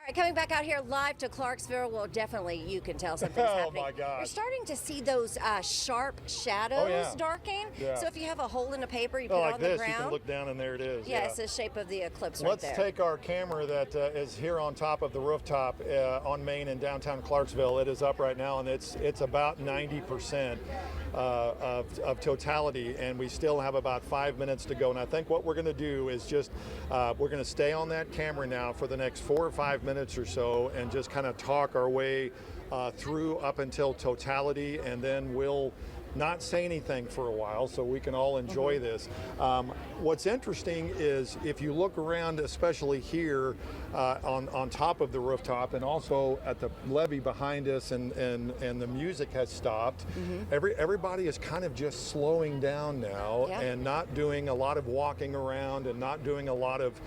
All right, coming back out here live to Clarksville. Well, definitely you can tell something's happening. Oh my gosh. You're starting to see those sharp shadows darking. Yeah. So if you have a hole in the paper, you put like it on the this, ground. you can look down and there it is. Yeah, it's the shape of the eclipse Let's right there. take our camera that is here on top of the rooftop on Main in downtown Clarksville. It is up right now, and it's about 90% of totality, and we still have about 5 minutes to go. And I think what we're going to do is just we're going to stay on that camera now for the next 4 or 5 minutes or so, and just kind of talk our way through up until totality, and then we'll not say anything for a while so we can all enjoy this. What's interesting is if you look around, especially here on top of the rooftop and also at the levee behind us, and the music has stopped, everybody is kind of just slowing down now and not doing a lot of walking around and not doing a lot of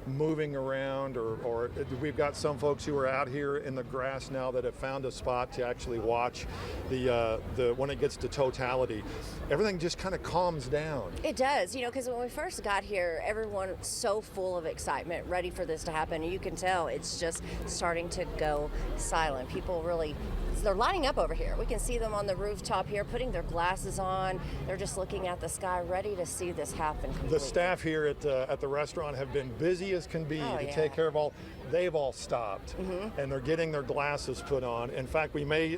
moving around, or we've got some folks who are out here in the grass now that have found a spot to actually watch the when it gets to totality. Everything just kind of calms down. It does, you know, because when we first got here, everyone's so full of excitement, ready for this to happen. And you can tell it's just starting to go silent. People really, they're lining up over here. We can see them on the rooftop here, putting their glasses on. They're just looking at the sky, ready to see this happen completely. The staff here at the restaurant have been busy as can be to take care of all. They've all stopped, and they're getting their glasses put on. In fact, we may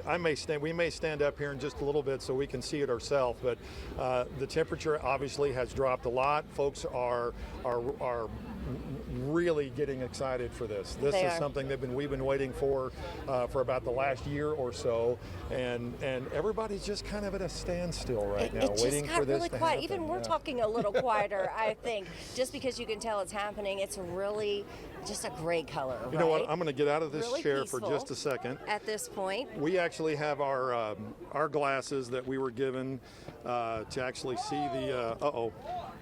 stand up here in just a little bit so we can see it ourselves. But the temperature obviously has dropped a lot. Folks are really getting excited for this. This is something we've been waiting for about the last year or so, and everybody's just kind of at a standstill right now, waiting for this to happen. Even we're talking a little quieter, I think, just because you can tell it's happening. It's really just a great color. You know what? I'm going to get out of this really chair peaceful for just a second. At this point, we actually have our glasses that we were given to actually see the.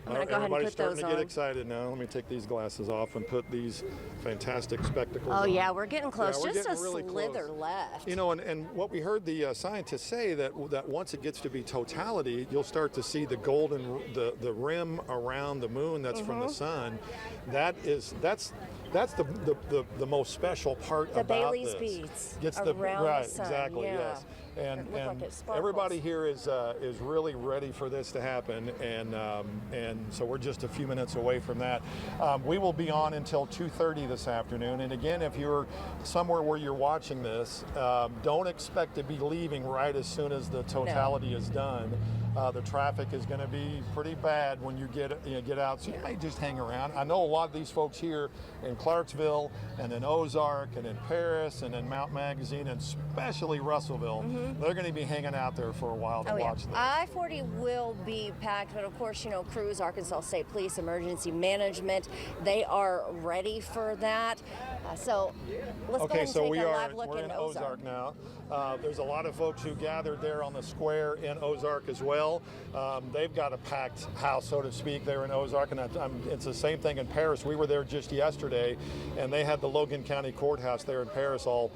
I'm going to go ahead and Everybody's put starting those to on. get excited now. Let me take these glasses off and put these fantastic spectacles on. Oh yeah, we're getting close. Yeah, we're just getting a really slither close. left. You know, and what we heard the scientists say that once it gets to be totality, you'll start to see the golden, the rim around the moon that's from the sun. That's the most special part the about Bailey's this. beads Gets around right, the sun. exactly, yeah. yes. And like it sparkles. everybody here is really ready for this to happen, and so we're just a few minutes away from that. We will be on until 2:30 this afternoon, and again, if you're somewhere where you're watching this, don't expect to be leaving right as soon as the totality is done. The traffic is going to be pretty bad when you get out, so you may just hang around. I know a lot of these folks here in Clarksville and in Ozark and in Paris and in Mount Magazine and especially Russellville, they're going to be hanging out there for a while to watch this. I-40 will be packed, but of course, you know, Crews, Arkansas State Police, Emergency Management, they are ready for that. So let's go ahead and take a live look we're in Ozark. Ozark now. There's a lot of folks who gathered there on the square in Ozark as well. They've got a packed house, so to speak, there in Ozark, and it's the same thing in Paris. We were there just yesterday, and they had the Logan County Courthouse there in Paris all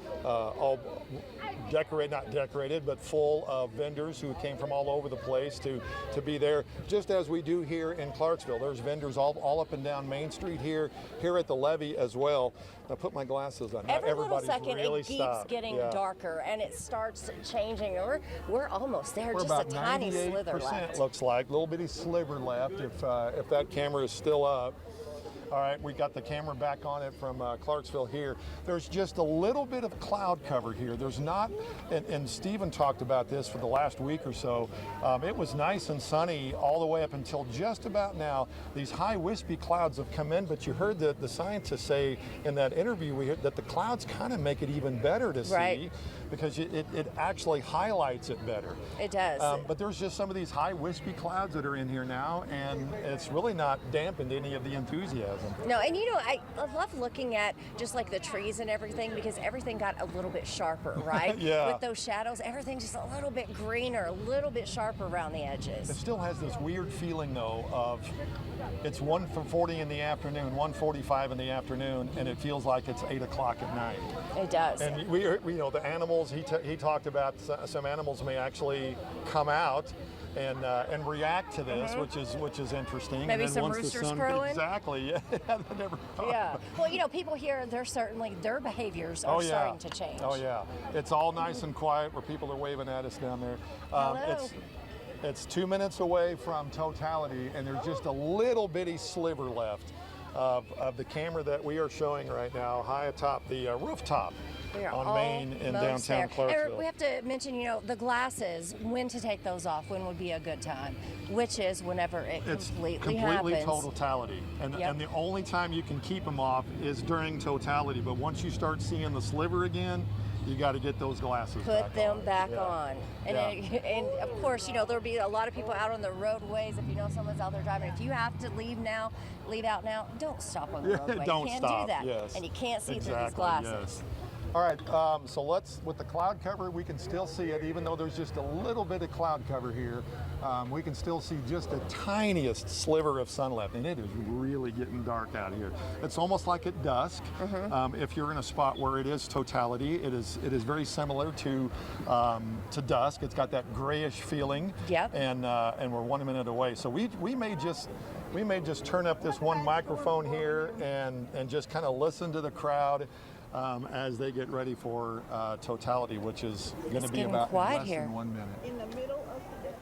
not decorated, but full of vendors who came from all over the place to be there, just as we do here in Clarksville. There's vendors all up and down Main Street here at the levee as well. I put my glasses on. Every Everybody's little second, really it keeps stopped. getting darker, and it starts changing. We're almost there. We're just about a tiny slither 98% left. looks like, a little bitty sliver left if that camera is still up. All right, we got the camera back on it from Clarksville here. There's just a little bit of cloud cover here. There's not, and Stephen talked about this for the last week or so. It was nice and sunny all the way up until just about now. These high wispy clouds have come in, but you heard the scientists say in that interview we heard that the clouds kind of make it even better to see because it actually highlights it better. It does. But there's just some of these high wispy clouds that are in here now, and it's really not dampened any of the enthusiasm. No, and you know, I love looking at just like the trees and everything because everything got a little bit sharper, right? Yeah. With those shadows, everything's just a little bit greener, a little bit sharper around the edges. It still has this weird feeling though of it's 1:40 in the afternoon, 1:45 in the afternoon, and it feels like it's 8 o'clock at night. It does. And we know the animals. He talked about some animals may actually come out and react to this, which is interesting. Maybe and then some once the roosters sun, crowing? exactly. Yeah, I never thought Yeah. of it. Well, you know, people here, they're certainly, their behaviors are starting to change. Oh yeah, it's all nice and quiet where people are waving at us down there. Hello. It's 2 minutes away from totality, and there's just a little bitty sliver left of the camera that we are showing right now, high atop the rooftop We are on Main in almost downtown there. Clarksville. And we have to mention, you know, the glasses, when to take those off, when would be a good time, which is whenever it It's completely completely happens. totality, and Yep. and the only time you can keep them off is during totality. But once you start seeing the sliver again, you got to get those glasses Put them on. back Yeah. on. And, Yeah. and of course, you know, there'll be a lot of people out on the roadways. If you know someone's out there driving, if you have to leave out now, don't stop on the roadway. Don't you can't stop. do that. Yes. And you can't see through Exactly, these glasses. Yes. All right, so with the cloud cover, we can still see it, even though there's just a little bit of cloud cover here. We can still see just the tiniest sliver of sun left, and it is really getting dark out here. It's almost like at dusk. If you're in a spot where it is totality, it is very similar to dusk. It's got that grayish feeling. Yep. And we're 1 minute away, so we may just turn up this one microphone here and just kind of listen to the crowd. As they get ready for totality, which is going to be getting about quiet less here. than 1 minute. In the middle of the day.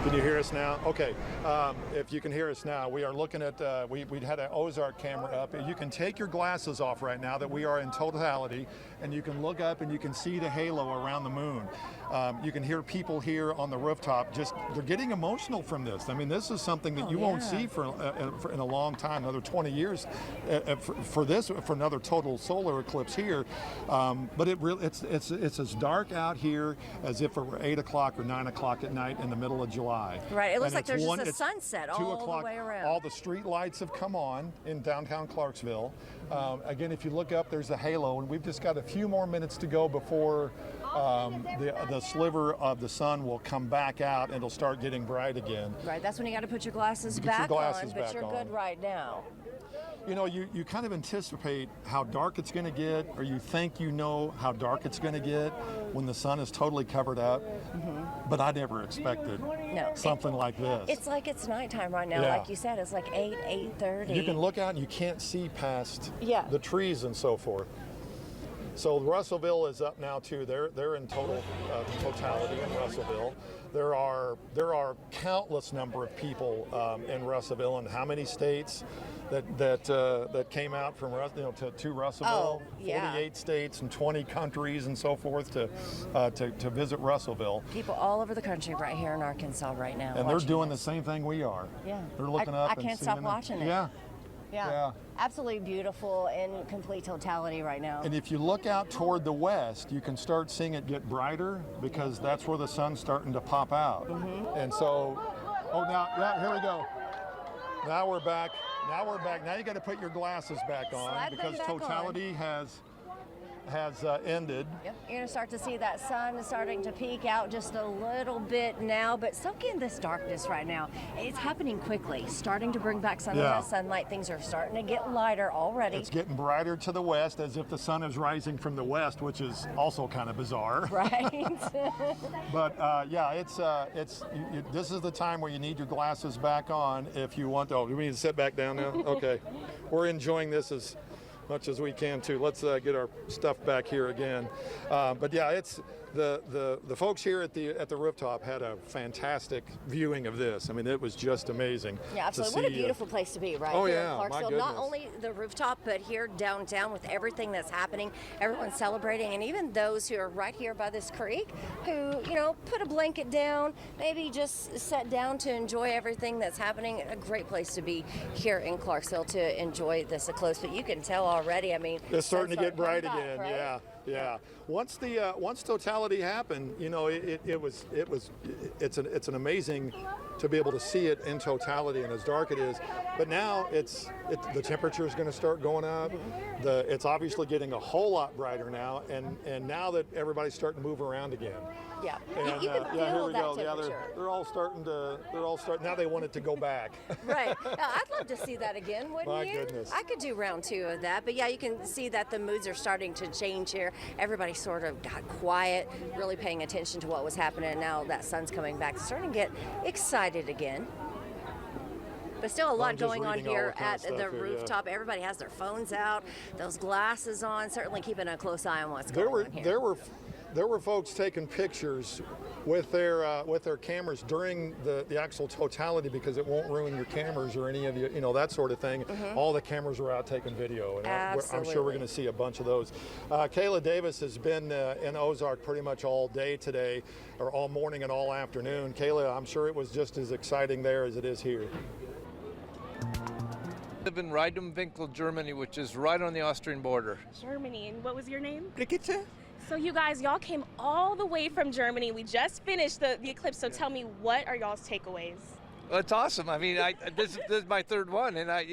Can you hear us now? Okay, if you can hear us now, we are looking at, we had an Ozark camera up. You can take your glasses off right now that we are in totality, and you can look up and you can see the halo around the moon. You can hear people here on the rooftop, they're getting emotional from this. I mean, this is something that you won't see for in a long time, another 20 years, for another total solar eclipse here. But it's as dark out here as if it were 8 o'clock or 9 o'clock at night in the middle of July. Right, it looks And like it's there's one- just a it's sunset 2 all o'clock. the way around. All the street lights have come on in downtown Clarksville. Again, if you look up, there's a halo, and we've just got a few more minutes to go before the sliver of the sun will come back out and it'll start getting bright again. Right, that's when you got to put your glasses Get your back glasses on, but back you're on. good right now. you know, you kind of anticipate how dark it's going to get, or you think you know how dark it's going to get when the sun is totally covered up. But I never expected something like this. It's like it's nighttime right now. Yeah. Like you said, it's like 8:30. You can look out and you can't see past Yeah. the trees and so forth. So Russellville is up now too. They're in totality in Russellville. There are countless number of people in Russellville, and how many states that came out from to Russellville? Oh, yeah. 48 states and 20 countries and so forth to visit Russellville. People all over the country right here in Arkansas right now. And they're doing the same thing we are. Yeah. They're looking up. I and can't seeing stop watching it. Yeah. Yeah. Absolutely beautiful in complete totality right now. And if you look out toward the west, you can start seeing it get brighter because that's where the sun's starting to pop out. And so, here we go. Now we're back. Now you got to put your glasses back on Slide them because back totality has ended. Yep. You're going to start to see that sun starting to peek out just a little bit now, but soak in this darkness right now. It's happening quickly, starting to bring back some of that sunlight. Things are starting to get lighter already. It's getting brighter to the west as if the sun is rising from the west, which is also kind of bizarre. Right. But this is the time where you need your glasses back on if you want to. Oh, you need to sit back down now? Okay. We're enjoying this as much as we can too. Let's get our stuff back here again. But yeah, it's the folks here at the rooftop had a fantastic viewing of this. I mean, it was just amazing. Yeah, absolutely. What a beautiful place to be, right? Oh, here yeah, in my Clarksville. goodness. Not only the rooftop, but here downtown with everything that's happening. Everyone's celebrating, and even those who are right here by this creek, who put a blanket down, maybe just sat down to enjoy everything that's happening. A great place to be here in Clarksville to enjoy this eclipse. But you can tell already. I mean, it's starting to get bright again. Right? Yeah. Once totality happened, it's an amazing to be able to see it in totality and as dark it is. But now the temperature is going to start going up. It's obviously getting a whole lot brighter now, and now that everybody's starting to move around again. Yeah. And, you can feel here we that go. temperature. Yeah, they're all starting. Now they want it to go back. Right. I'd love to see that again, wouldn't My you? goodness. I could do round 2 of that. But yeah, you can see that the moods are starting to change here. Everybody sort of got quiet, really paying attention to what was happening. And now that sun's coming back, starting to get excited again. But still a lot going on here at the rooftop. Yeah. Everybody has their phones out, those glasses on, certainly keeping a close eye on what's going on here. There were folks taking pictures with their cameras during the actual totality because it won't ruin your cameras or any of that sort of thing. All the cameras are out taking video, and I'm sure we're going to see a bunch of those. Kayla Davis has been in Ozark pretty much all day today, or all morning and all afternoon. Kayla, I'm sure it was just as exciting there as it is here. I live in Reidumwinkel, Germany, which is right on the Austrian border. Germany. And what was your name? Brigitte. So you guys, y'all came all the way from Germany. We just finished the eclipse, so tell me, what are y'all's takeaways? Well, it's awesome. I mean, this is my third one, and I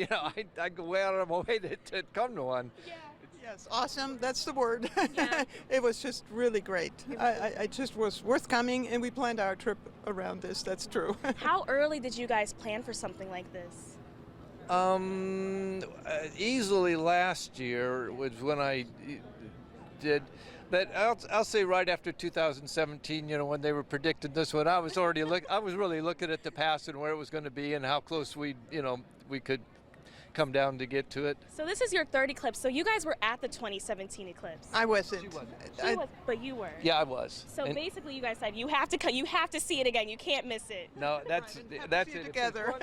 go way out of my way to come to one. Yeah. Yes, awesome. That's the word. Yeah. It was just really great. I just was worth coming, and we planned our trip around this. That's true. How early did you guys plan for something like this? Easily last year was when I did. But I'll say right after 2017, when they were predicting this one, I was really looking at the past and where it was going to be and how close we could come down to get to it. So this is your third eclipse. So you guys were at the 2017 eclipse. I wasn't. She wasn't. But you were. Yeah, I was. So basically, you guys said you have to see it again. You can't miss it. No, that's it. Together.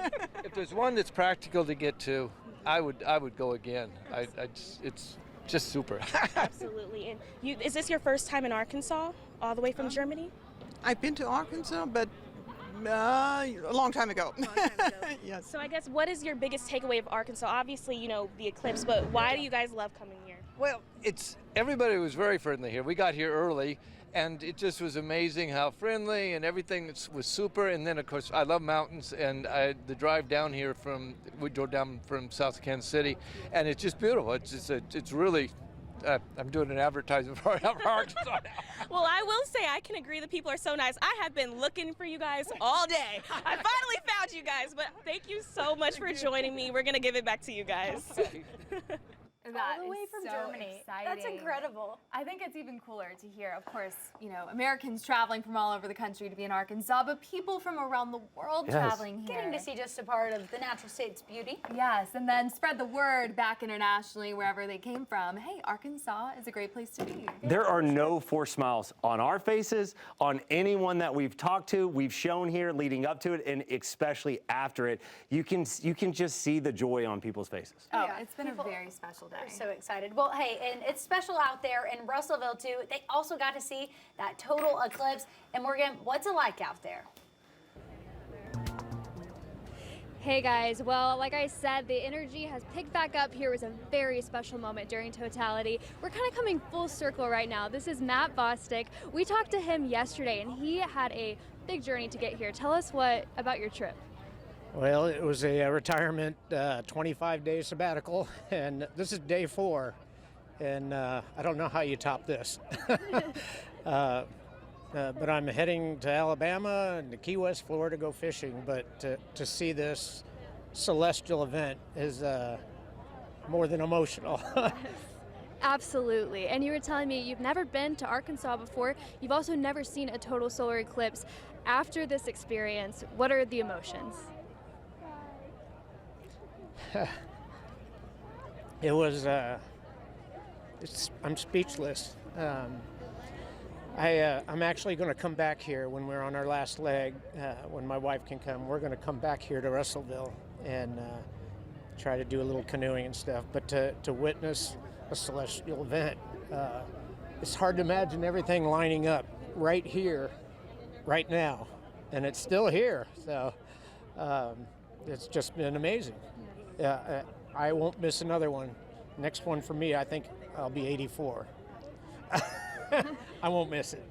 If there's one that's practical to get to, I would go again. It's just super. Absolutely. And is this your first time in Arkansas, all the way from Germany? I've been to Arkansas, but a long time ago. Yes. So I guess, what is your biggest takeaway of Arkansas? Obviously, the eclipse, but why do you guys love coming here? Well, everybody was very friendly here. We got here early, and it just was amazing how friendly and everything was super. And then, of course, I love mountains, and the drive down here we drove down from South Kansas City, and it's just beautiful. It's really I'm doing an advertisement for Arkansas. Well, I will say I can agree the people are so nice. I have been looking for you guys all day. I finally found you guys, but thank you so much for joining me. We're going to give it back to you guys. All the way from Germany. Exciting. That's incredible. I think it's even cooler to hear, of course, Americans traveling from all over the country to be in Arkansas, but people from around the world traveling here. Getting to see just a part of the natural state's beauty. Yes, and then spread the word back internationally wherever they came from. Hey, Arkansas is a great place to be. There are no forced smiles on our faces, on anyone that we've talked to, we've shown here leading up to it, and especially after it. You can just see the joy on people's faces. Oh, it's been a very special day. We're so excited. Well, hey, and it's special out there in Russellville, too. They also got to see that total eclipse. And Morgan, what's it like out there? Hey guys, well, like I said, the energy has picked back up here. It was a very special moment during Totality. We're kind of coming full circle right now. This is Matt Bostic. We talked to him yesterday, and he had a big journey to get here. Tell us about your trip. Well, it was a retirement 25-day sabbatical, and this is day 4, and I don't know how you top this. But I'm heading to Alabama and to Key West, Florida to go fishing, but to see this celestial event is more than emotional. Absolutely. And you were telling me you've never been to Arkansas before. You've also never seen a total solar eclipse. After this experience, what are the emotions? It was, I'm speechless. I'm actually going to come back here when we're on our last leg, when my wife can come. We're going to come back here to Russellville and try to do a little canoeing and stuff. But to witness a celestial event, it's hard to imagine everything lining up right here, right now. And it's still here. So it's just been amazing. I won't miss another one. Next one for me, I think I'll be 84. I won't miss it.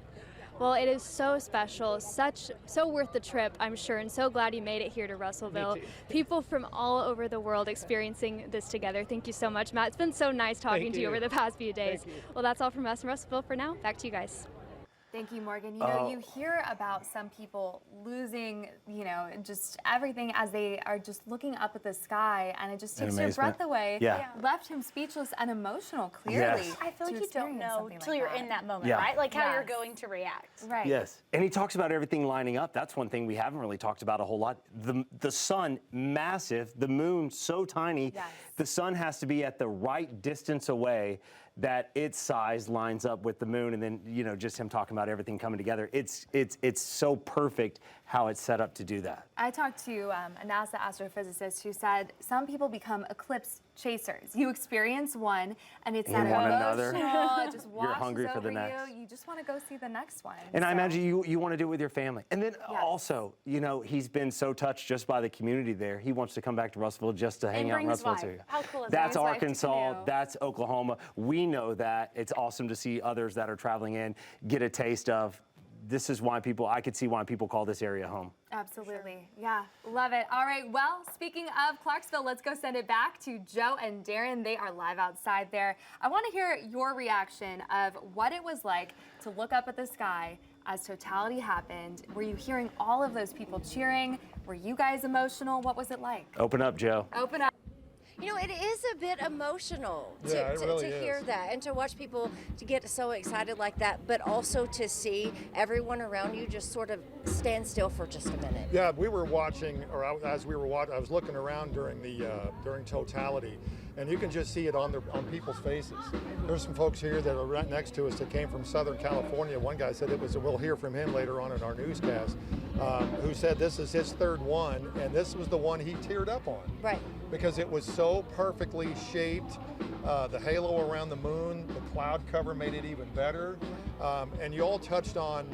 Well, it is so special, so worth the trip, I'm sure, and so glad you made it here to Russellville. People from all over the world experiencing this together. Thank you so much, Matt. It's been so nice talking to you over the past few days. Well, that's all from us in Russellville for now. Back to you guys. Thank you, Morgan. You hear about some people losing, just everything as they are just looking up at the sky, and it just takes your breath away. Yeah. Left him speechless and emotional, clearly. Yes. I feel like you don't know until you're in that moment, Yeah. right? Like how you're going to react. Right. Yes, and he talks about everything lining up. That's one thing we haven't really talked about a whole lot. The sun, massive. The moon, so tiny. Yes. The sun has to be at the right distance away that its size lines up with the moon, and then just him talking about everything coming together. It's so perfect how it's set up to do that. I talked to a NASA astrophysicist who said some people become eclipse chasers. You experience one, and it's that emotional, it just washes hungry for the over next. you. You just want to go see the next one. And I imagine you want to do it with your family. And then also, he's been so touched just by the community there. He wants to come back to Russellville just to hang out in Russellville too. How cool is That's that? Arkansas, that's Oklahoma. We know that. It's awesome to see others that are traveling in get a taste of. This is why I could see why people call this area home. Absolutely. Yeah, love it. All right, well, speaking of Clarksville, let's go send it back to Joe and Darren. They are live outside there. I want to hear your reaction of what it was like to look up at the sky as Totality happened. Were you hearing all of those people cheering? Were you guys emotional? What was it like? Open up, Joe. Open up. It is a bit emotional Yeah, it really to is. hear that and to watch people to get so excited like that, but also to see everyone around you just sort of stand still for just a minute. Yeah, we were watching, as we were watching, I was looking around during Totality, and you can just see it on people's faces. There's some folks here that are right next to us that came from Southern California. One guy said we'll hear from him later on in our newscast, who said this is his third one, and this was the one he teared up on. Right. Because it was so perfectly shaped. The halo around the moon, the cloud cover made it even better. And you all touched on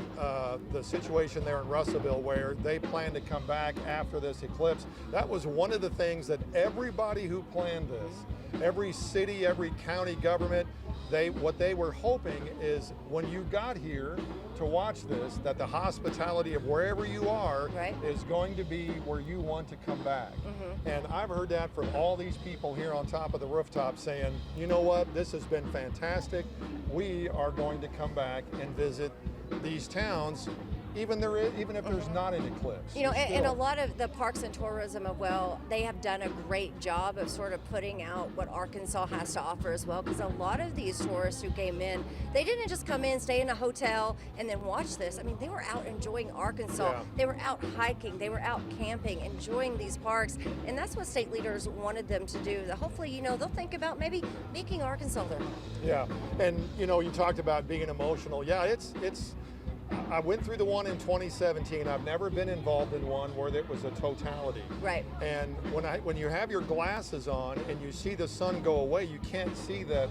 the situation there in Russellville where they plan to come back after this eclipse. That was one of the things that everybody who planned this, every city, every county government, what they were hoping is when you got here to watch this, that the hospitality of wherever you are is going to be where you want to come back. And I've heard that from all these people here on top of the rooftop saying, you know what, this has been fantastic. We are going to come back and visit these towns even if there's not an eclipse. You know, and a lot of the parks and tourism of they have done a great job of sort of putting out what Arkansas has to offer as well, because a lot of these tourists who came in, they didn't just come in, stay in a hotel, and then watch this. I mean, they were out enjoying Arkansas. Yeah. They were out hiking. They were out camping, enjoying these parks, and that's what state leaders wanted them to do. Hopefully, you know, they'll think about maybe making Arkansas their home. Yeah, and you know, you talked about being emotional. Yeah, it's I went through the one in 2017. I've never been involved in one where it was a totality. Right. And when you have your glasses on and you see the sun go away, you can't see the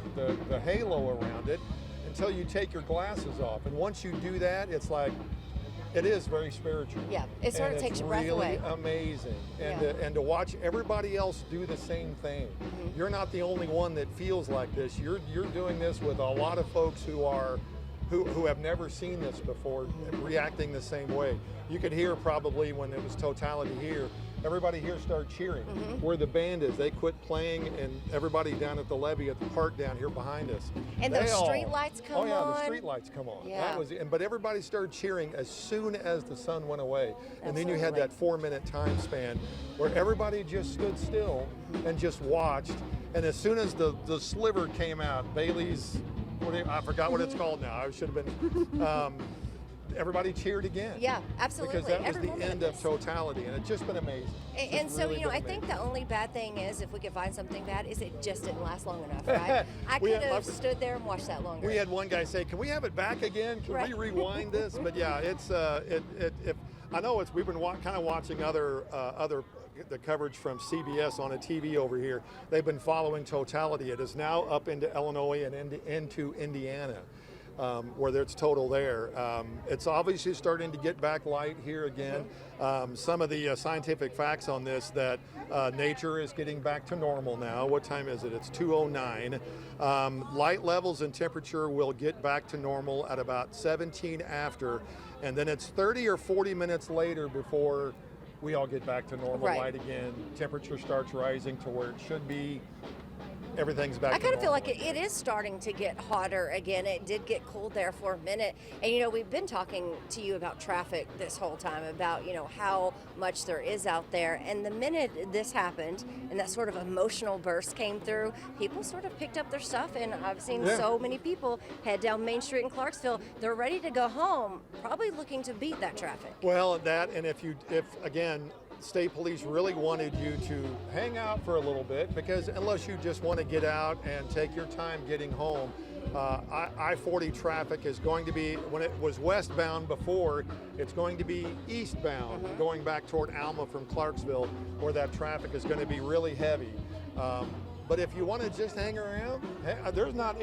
halo around it until you take your glasses off. And once you do that, it's like, it is very spiritual. Yeah, it sort of takes your breath away. It's really amazing. And to watch everybody else do the same thing. You're not the only one that feels like this. You're doing this with a lot of folks who have never seen this before, reacting the same way. You could hear probably when it was totality here, everybody here started cheering. Where the band is, they quit playing, and everybody down at the levee at the park down here behind us. And those street lights come on. Oh yeah, the street lights come on. Yeah. But everybody started cheering as soon as the sun went away. And then you had that 4-minute time span where everybody just stood still and just watched. And as soon as the sliver came out, Bailey's, I forgot what it's called now. I should have been. Everybody cheered again. Yeah, absolutely. Because that was the end of totality, and it's just been amazing. And so, you know, I think the only bad thing is, if we could find something bad, is it just didn't last long enough, right? I could have stood there and watched that longer. We had one guy say, "Can we have it back again? Can we rewind this?" But yeah, it's I know we've been kind of watching the coverage from CBS on a TV over here. They've been following totality. It is now up into Illinois and into Indiana, where it's total there. It's obviously starting to get back light here again. Some of the scientific facts on this, that nature is getting back to normal now. What time is it? It's 2:09. Light levels and temperature will get back to normal at about 17 after, and then it's 30 or 40 minutes later before we all get back to normal light again. Temperature starts rising to where it should be. Everything's back. I kind of feel like it is starting to get hotter again. It did get cold there for a minute. And, you know, we've been talking to you about traffic this whole time, about, you know, how much there is out there. And the minute this happened and that sort of emotional burst came through, people sort of picked up their stuff. And I've seen so many people head down Main Street in Clarksville. They're ready to go home, probably looking to beat that traffic. Well, and if again, state police really wanted you to hang out for a little bit, because unless you just want to get out and take your time getting home, I-40 traffic is going to be, when it was westbound before, it's going to be eastbound, going back toward Alma from Clarksville, where that traffic is going to be really heavy. But if you want to just hang around, there's not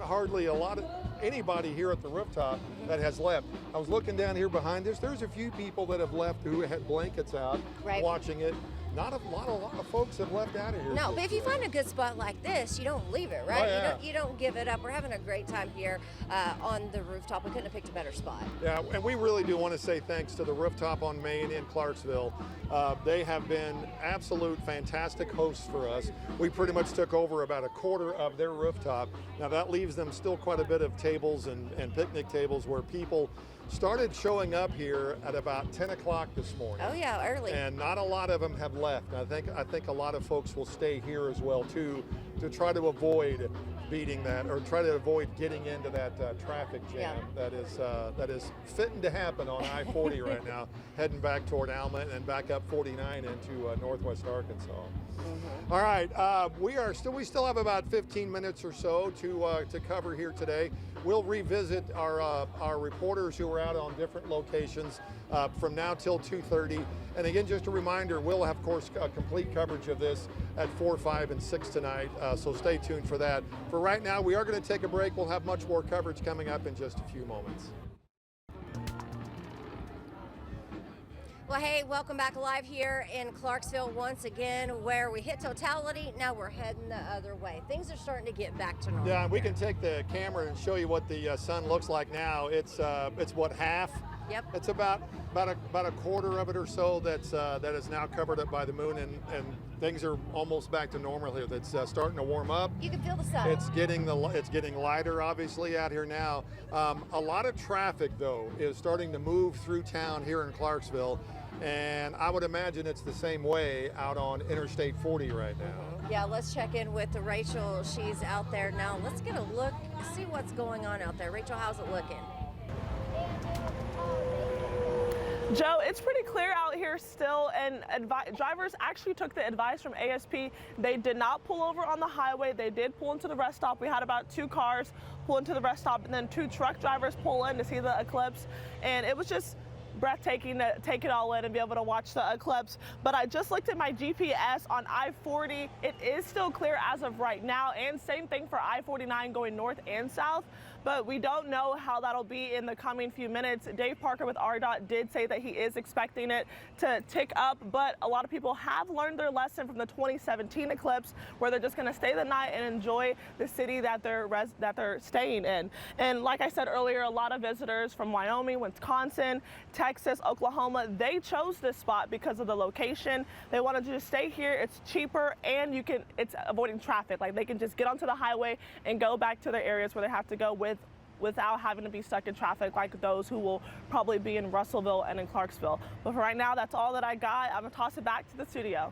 hardly a lot of anybody here at the rooftop that has left. I was looking down here behind us. There's a few people that have left who had blankets out, watching it. Not a lot of folks have left out of here. No, but if you find a good spot like this, you don't leave it, right? You don't give it up. We're having a great time here on the rooftop. We couldn't have picked a better spot. Yeah, and we really do want to say thanks to the Rooftop on Main in Clarksville. They have been absolute fantastic hosts for us. We pretty much took over about a quarter of their rooftop. Now that leaves them still quite a bit of tables and picnic tables where people started showing up here at about 10 o'clock this morning. Oh yeah, early. And not a lot of them have left. I think a lot of folks will stay here as well too, to try to avoid beating that, or try to avoid getting into that traffic jam that is fitting to happen on I-40 right now, heading back toward Alma and then back up 49 into northwest Arkansas. All right, we still have about 15 minutes or so to cover here today. We'll revisit our reporters who are out on different locations from now till 2:30. And again, just a reminder, we'll have, of course, complete coverage of this at 4, 5, and 6 tonight, so stay tuned for that. For right now, we are going to take a break. We'll have much more coverage coming up in just a few moments. Well, hey, welcome back live here in Clarksville once again, where we hit totality. Now we're heading the other way. Things are starting to get back to normal. Yeah, we can take the camera and show you what the sun looks like now. It's what, half? Yep. It's about a quarter of it or so that is now covered up by the moon, and things are almost back to normal here. That's starting to warm up. You can feel the sun. It's getting lighter, obviously, out here now. A lot of traffic, though, is starting to move through town here in Clarksville, and I would imagine it's the same way out on Interstate 40 right now. Yeah, let's check in with Rachel. She's out there now. Let's get a look, see what's going on out there. Rachel, how's it looking? Joe, it's pretty clear out here still, and drivers actually took the advice from ASP. They did not pull over on the highway. They did pull into the rest stop. We had about 2 cars pull into the rest stop, and then 2 truck drivers pull in to see the eclipse, and it was just breathtaking to take it all in and be able to watch the eclipse. But I just looked at my GPS on I-40. It is still clear as of right now, and same thing for I-49 going north and south. But we don't know how that'll be in the coming few minutes. Dave Parker with RDOT did say that he is expecting it to tick up, but a lot of people have learned their lesson from the 2017 eclipse, where they're just going to stay the night and enjoy the city that they're staying in. And like I said earlier, a lot of visitors from Wyoming, Wisconsin, Texas, Oklahoma, they chose this spot because of the location. They wanted to just stay here. It's cheaper, and it's avoiding traffic. Like, they can just get onto the highway and go back to their areas where they have to go without having to be stuck in traffic like those who will probably be in Russellville and in Clarksville. But for right now, that's all that I got. I'm gonna toss it back to the studio.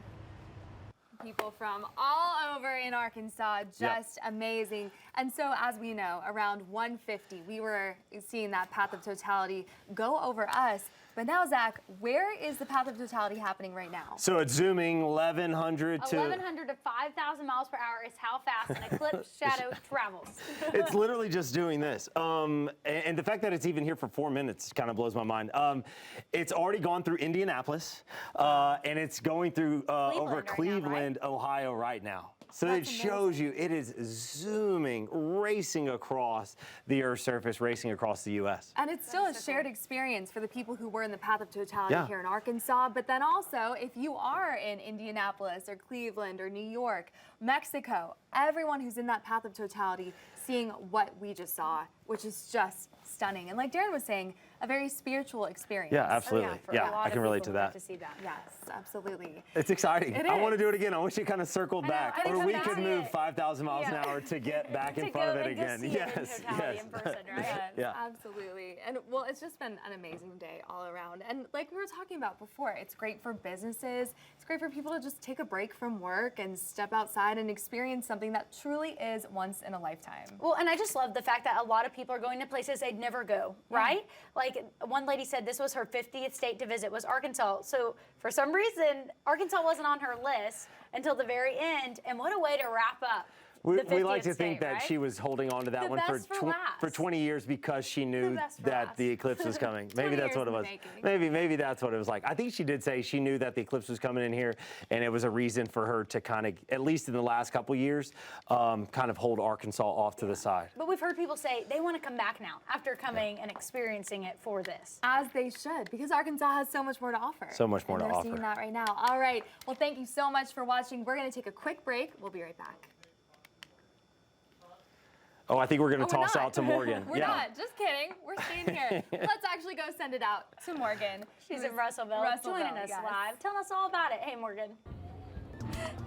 People from all over in Arkansas, just amazing. And so, as we know, around 1:50, we were seeing that path of totality go over us. But now, Zach, where is the path of totality happening right now? So it's zooming 1,100 to 1,100 to 5,000 miles per hour is how fast an eclipse shadow travels. It's literally just doing this. And the fact that it's even here for 4 minutes kind of blows my mind. It's already gone through Indianapolis, and it's going through over Cleveland, Ohio right now. So it shows you it is zooming, racing across the Earth's surface, racing across the U.S. And it's still a shared experience for the people who were in the path of totality here in Arkansas. But then also, if you are in Indianapolis or Cleveland or New York, Mexico, everyone who's in that path of totality seeing what we just saw, which is just stunning. And like Darren was saying, a very spiritual experience. Yeah, absolutely. I can relate to that. To see that. Yes, absolutely. It's exciting. I want to do it again. I wish it kind of circled back. Or we could move 5,000 miles an hour to get back in front of it again. Yes. In person, right? Yes, absolutely. And well, it's just been an amazing day all around. And like we were talking about before, it's great for businesses. It's great for people to just take a break from work and step outside and experience something that truly is once in a lifetime. Well, and I just love the fact that a lot of people are going to places they'd never go, right? Like one lady said this was her 50th state to visit was Arkansas. So for some reason, Arkansas wasn't on her list until the very end. And what a way to wrap up. We like to think that she was holding on to that one for 20 years because she knew that the eclipse was coming. Maybe that's what it was. Maybe that's what it was like. I think she did say she knew that the eclipse was coming in here, and it was a reason for her to kind of, at least in the last couple years, kind of hold Arkansas off to the side. But we've heard people say they want to come back now after coming and experiencing it for this. As they should, because Arkansas has so much more to offer. So much more to offer. They're seeing that right now. All right. Well, thank you so much for watching. We're going to take a quick break. We'll be right back. Oh, I think we're going to toss out to Morgan. We're not. Just kidding. We're staying here. Let's actually go send it out to Morgan. She's in Russellville joining us live. Tell us all about it. Hey, Morgan.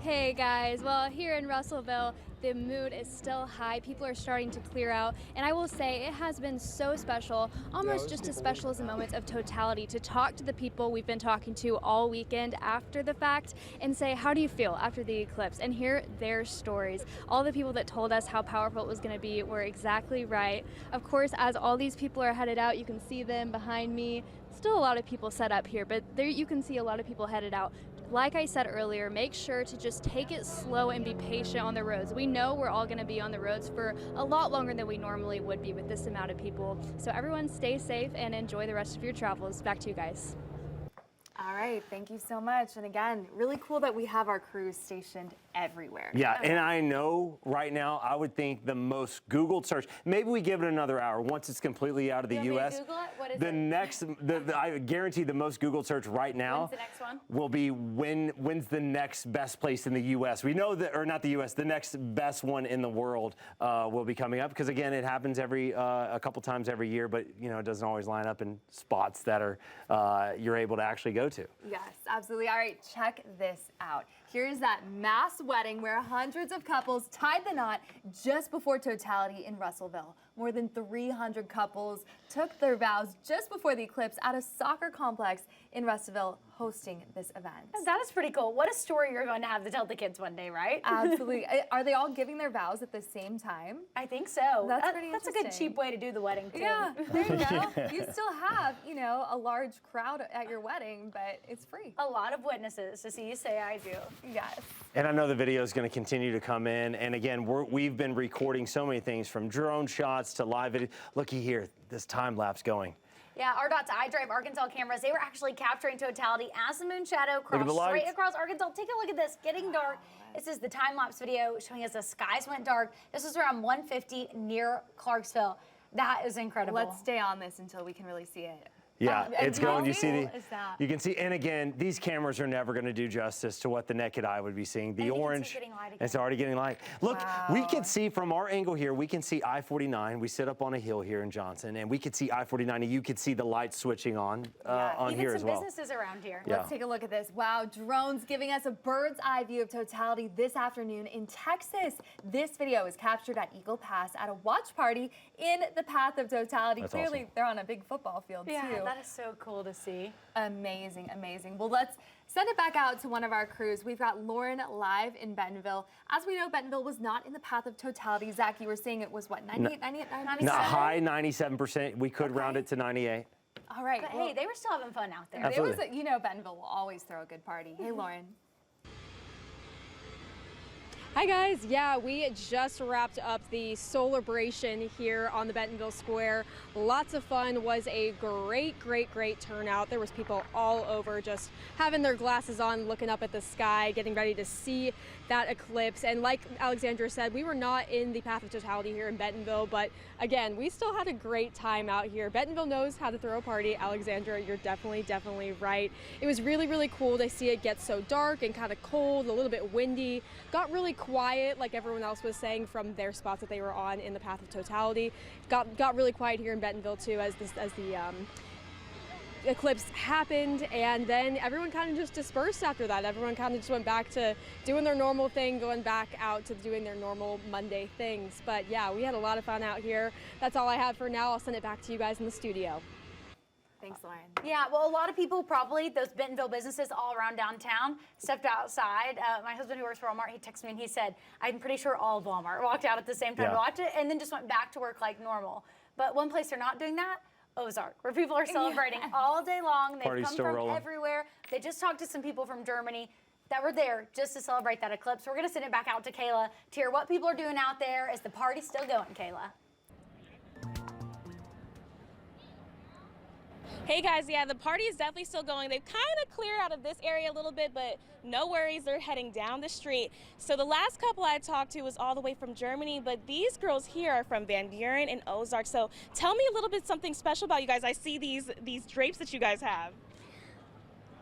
Hey guys, well, here in Russellville, the mood is still high. People are starting to clear out, and I will say it has been so special, almost just as special as a moment of totality, to talk to the people we've been talking to all weekend after the fact and say, how do you feel after the eclipse, and hear their stories. All the people that told us how powerful it was going to be were exactly right. Of course, as all these people are headed out, you can see them behind me. Still a lot of people set up here, but there you can see a lot of people headed out. Like I said earlier, make sure to just take it slow and be patient on the roads. We know we're all going to be on the roads for a lot longer than we normally would be with this amount of people. So everyone stay safe and enjoy the rest of your travels. Back to you guys. All right, thank you so much. And again, really cool that we have our crews stationed everywhere. Yeah, and I know right now, I would think the most Googled search, maybe we give it another hour once it's completely out of the U.S. Google it? What is the it? next, I guarantee the most Googled search right now When's the next one? will be when's the next best place in the U.S. We know that, or not the U.S., the next best one in the world will be coming up, because again, it happens a couple times every year, but you know, it doesn't always line up in spots that are you're able to actually go to. Yes, absolutely. All right, check this out. Here's that mass wedding where hundreds of couples tied the knot just before totality in Russellville. More than 300 couples took their vows just before the eclipse at a soccer complex in Russellville hosting this event. That is pretty cool. What a story you're going to have to tell the kids one day, right? Absolutely. Are they all giving their vows at the same time? I think so. That's pretty That's a interesting. good cheap way to do the wedding, too. Yeah, there you go. You still have, you know, a large crowd at your wedding, but it's free. A lot of witnesses to see you say I do. Yes. And I know the video is going to continue to come in. And again, we've been recording so many things, from drone shots to live video. Looky here, this time lapse going. Yeah, RDOT's iDrive Arkansas cameras, they were actually capturing totality as the moon shadow Look at the crossed straight lights. across Arkansas. Take a look at this, getting dark. This is the time-lapse video showing us the skies went dark. This was around 1:50 near Clarksville. That is incredible. Let's stay on this until we can really see it. Yeah, it's going. You see How is that? you can see, and again, these cameras are never going to do justice to what the naked eye would be seeing. The And you can see it orange, getting light again. it's already getting light. Look, we can see from our angle here, we can see I-49. We sit up on a hill here in Johnson, and we could see I-49, and you could see the lights switching on on Even here some as well. businesses around here. Yeah. Let's take a look at this. Wow, drones giving us a bird's eye view of totality this afternoon in Texas. This video is captured at Eagle Pass at a watch party in the path of totality. That's Clearly, awesome. they're on a big football field, Yeah, too. that is so cool to see. Amazing, amazing. Well, let's send it back out to one of our crews. We've got Lauren live in Bentonville. As we know, Bentonville was not in the path of totality. Zach, you were saying it was what, 98, 98, 97? No, high 97%. We could round it to 98. All right. But well, hey, they were still having fun out there. there was Absolutely. you know, Bentonville will always throw a good party. Hey, Lauren. Hi guys, yeah, we just wrapped up the Celebration here on the Bentonville Square. Lots of fun, was a great turnout. There was people all over just having their glasses on, looking up at the sky, getting ready to see that eclipse. And like Alexandra said, we were not in the path of totality here in Bentonville, but again, we still had a great time out here. Bentonville knows how to throw a party. Alexandra, you're definitely right. It was really cool to see it get so dark and kind of cold, a little bit windy. Got really quiet, like everyone else was saying, from their spots that they were on in the path of totality. Got really quiet here in Bentonville too as the eclipse happened, and then everyone kind of just dispersed after that. Everyone kind of just went back to doing their normal thing, going back out to doing their normal Monday things. But yeah, we had a lot of fun out here. That's all I have for now. I'll send it back to you guys in the studio. Thanks, Lauren. Yeah, well, a lot of people, probably those Bentonville businesses all around downtown, stepped outside. My husband, who works for Walmart, he texted me and he said, I'm pretty sure all of Walmart walked out at the same time to watch it, and then just went back to work like normal. But one place they're not doing that, Ozark, where people are celebrating all day long. They've Party's come still from rolling. everywhere. They just talked to some people from Germany that were there just to celebrate that eclipse. We're going to send it back out to Kayla to hear what people are doing out there. Is the party still going, Kayla? Hey guys, yeah, the party is definitely still going. They've kind of cleared out of this area a little bit, but no worries, they're heading down the street. So the last couple I talked to was all the way from Germany, but these girls here are from Van Buren and Ozark. So tell me a little bit something special about you guys. I see these drapes that you guys have.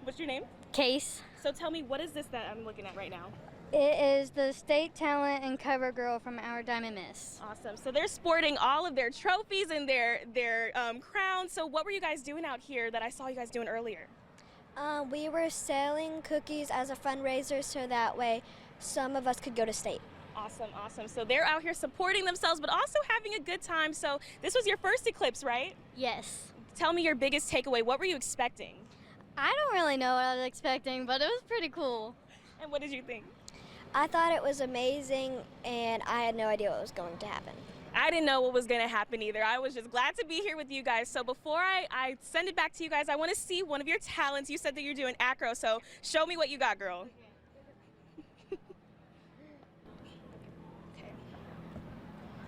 What's your name? Case. So tell me, what is this that I'm looking at right now? It is the state talent and cover girl from our Diamond Miss. Awesome. So they're sporting all of their trophies and their crowns. So what were you guys doing out here that I saw you guys doing earlier? We were selling cookies as a fundraiser so that way some of us could go to state. Awesome, awesome. So they're out here supporting themselves, but also having a good time. So this was your first eclipse, right? Yes. Tell me your biggest takeaway. What were you expecting? I don't really know what I was expecting, but it was pretty cool. And what did you think? I thought it was amazing, and I had no idea what was going to happen. I didn't know what was going to happen either. I was just glad to be here with you guys. So before I send it back to you guys, I want to see one of your talents. You said that you're doing acro, so show me what you got, girl. Okay.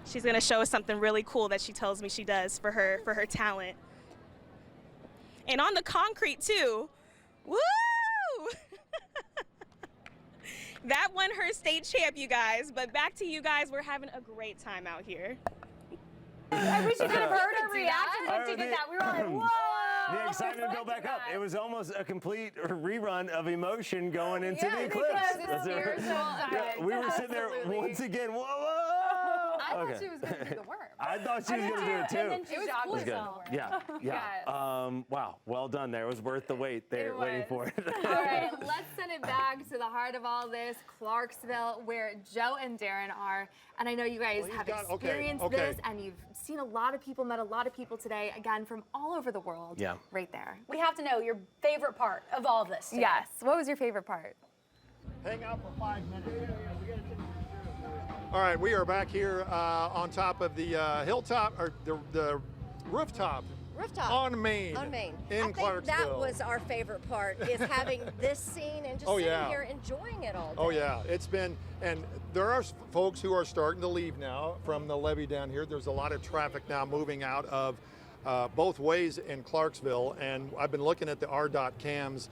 She's going to show us something really cool that she tells me she does for her talent. And on the concrete, too. Woo! That won her state champ, you guys. But back to you guys. We're having a great time out here. I wish you could have heard our reaction when she did that. We were like, whoa! The excitement built back up. It was almost a complete rerun of emotion going into the eclipse. We were sitting there once again. Whoa, whoa! I thought she was going to do the worm. I thought she was going to do it too. And then she jogged good. Yeah. Wow, well done there. It was worth the wait there, waiting for it. All right, let's send it back to the heart of all this, Clarksville, where Joe and Darren are. And I know you guys have experienced this, and you've seen a lot of people, met a lot of people today, again, from all over the world. Yeah. Right there. We have to know your favorite part of all of this today. Yes. What was your favorite part? Hang out for 5 minutes. All right, we are back here on top of the hilltop, or the rooftop. On Main. On Main. In I think Clarksville. that was our favorite part, is having this scene and just sitting here enjoying it all day. Oh yeah, it's been, and there are folks who are starting to leave now from the levee down here. There's a lot of traffic now moving out of both ways in Clarksville, and I've been looking at the RDOT cams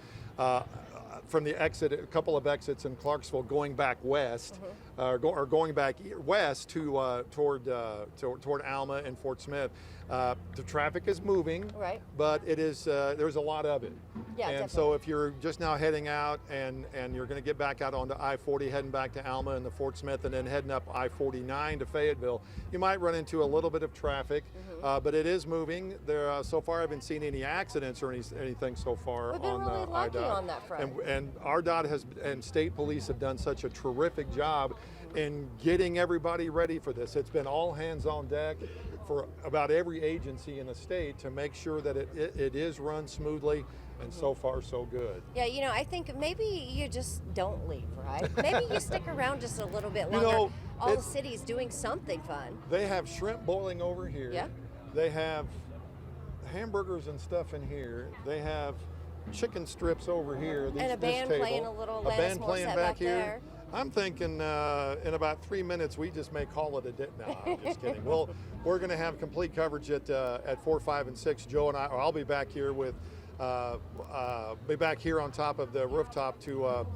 from the exit, a couple of exits in Clarksville going back west, or going back west to toward Alma and Fort Smith. The traffic is moving, but it is there's a lot of it. Yeah, and definitely. so if you're just now heading out and you're going to get back out onto I-40, heading back to Alma and the Fort Smith, and then heading up I-49 to Fayetteville, you might run into a little bit of traffic, but it is moving. There so far I haven't seen any accidents or anything so far. We've been really lucky on that front. And RDOT and state police have done such a terrific job in getting everybody ready for this. It's been all hands on deck for about every agency in the state to make sure that it is run smoothly, and so far so good. Yeah, you know, I think maybe you just don't leave, right? Maybe you stick around just a little bit longer. You know, all the city's doing something fun. They have shrimp boiling over here. Yeah. They have hamburgers and stuff in here. They have chicken strips over here. And a band playing a little band playing back here. there. I'm thinking in about 3 minutes we just may call it a day. No, I'm just kidding. We're going to have complete coverage at 4, 5, and 6. Joe and I'll be back here with be back here on top of the rooftop to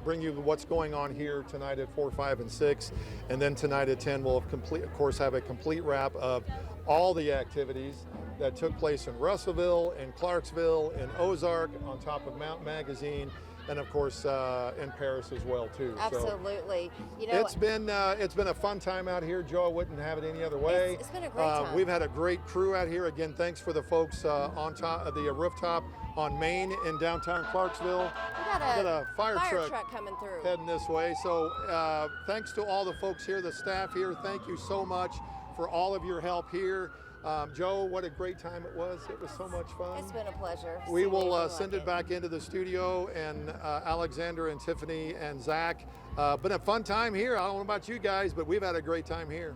bring you what's going on here tonight at 4, 5, and 6, and then tonight at 10 we'll of course have a complete wrap of all the activities that took place in Russellville, in Clarksville, in Ozark, on top of Mount Magazine, and of course in Paris as well too. Absolutely. So you know, it's been a fun time out here, Joe. I wouldn't have it any other way. It's been a great time. We've had a great crew out here. Again, thanks for the folks on top of the rooftop on Main in downtown Clarksville. We got a fire truck coming through, heading this way. So thanks to all the folks here, the staff here. Thank you so much for all of your help here. Joe, what a great time it was. It was so much fun. It's been a pleasure. We will send it back into the studio, and Alexander and Tiffany and Zach. Been a fun time here. I don't know about you guys, but we've had a great time here.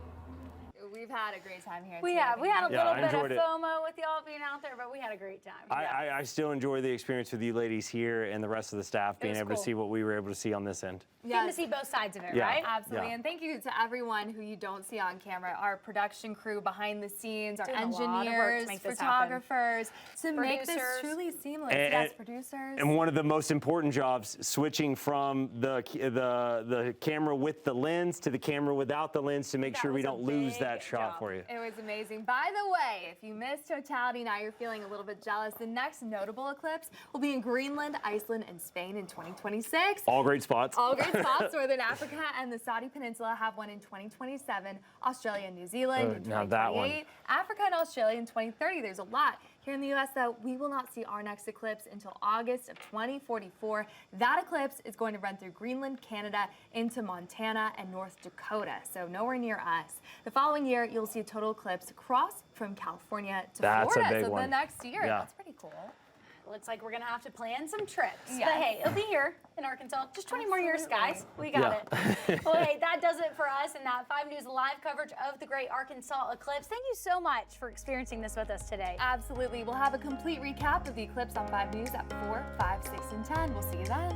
We've had a great time here. We have. We had a little bit of it. FOMO with y'all being out there, but we had a great time. I still enjoy the experience with you ladies here and the rest of the staff being able to see what we were able to see on this end. Getting to see both sides of it, right? Absolutely. Yeah. And thank you to everyone who you don't see on camera, our production crew behind the scenes, our Doing a lot of work to engineers, make this happen. photographers, to make this truly seamless. Yes, producers. And one of the most important jobs, switching from the camera with the lens to the camera without the lens to make sure we don't lose that shot for you. It was amazing. By the way, if you missed Totality, now you're feeling a little bit jealous. The next notable eclipse will be in Greenland, Iceland, and Spain in 2026. All great spots. All great spots. Northern Africa and the Saudi Peninsula have one in 2027. Australia and New Zealand in 2028. Now that one. Africa and Australia in 2030. There's a lot. Here in the U.S., though, we will not see our next eclipse until August of 2044. That eclipse is going to run through Greenland, Canada, into Montana and North Dakota, so nowhere near us. The following year, you'll see a total eclipse cross from California to Florida. A big so one. the next year, Yeah. That's pretty cool. Looks like we're gonna have to plan some trips. Yes. But hey, it'll be here in Arkansas. Just 20 more years, guys. We got it. Well, hey, that does it for us in that 5 News live coverage of the Great Arkansas Eclipse. Thank you so much for experiencing this with us today. Absolutely. We'll have a complete recap of the eclipse on 5 News at 4, 5, 6, and 10. We'll see you then.